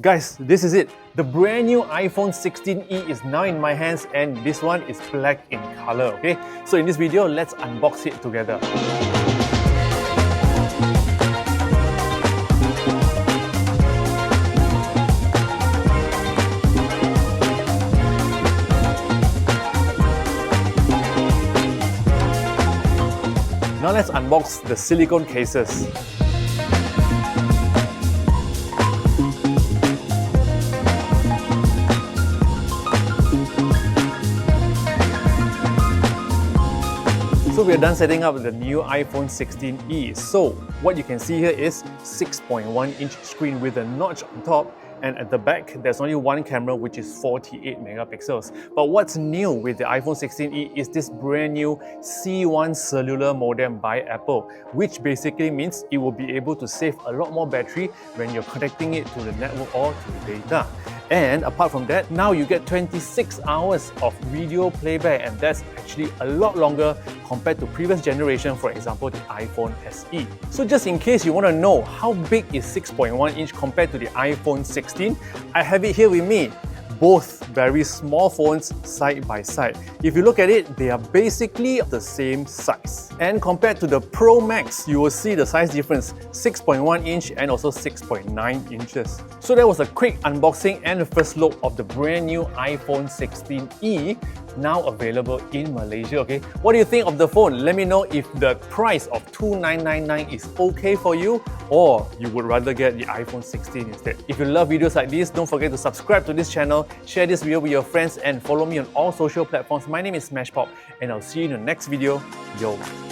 Guys, this is it. The brand new iPhone 16e is now in my hands and this one is black in color, okay? So in this video, let's unbox it together. Now let's unbox the silicone cases. So we are done setting up the new iPhone 16e. So what you can see here is 6.1-inch screen with a notch on top, and at the back there's only one camera which is 48 megapixels. But what's new with the iPhone 16e is this brand new C1 cellular modem by Apple, which basically means it will be able to save a lot more battery when you're connecting it to the network or to the data. And apart from that, now you get 26 hours of video playback, and that's actually a lot longer compared to previous generation, for example the iPhone SE. So just in case you want to know how big is 6.1-inch compared to the iPhone 16, I have it here with me. Both very small phones side by side. If you look at it, they are basically the same size. And compared to the Pro Max, you will see the size difference, 6.1-inch and also 6.9 inches. So that was a quick unboxing and the first look of the brand new iPhone 16e, now available in Malaysia, okay? What do you think of the phone? Let me know if the price of $2,999 is okay for you, or you would rather get the iPhone 16 instead. If you love videos like this, don't forget to subscribe to this channel, share this video with your friends, and follow me on all social platforms. My name is Smashpop, and I'll see you in the next video. Yo!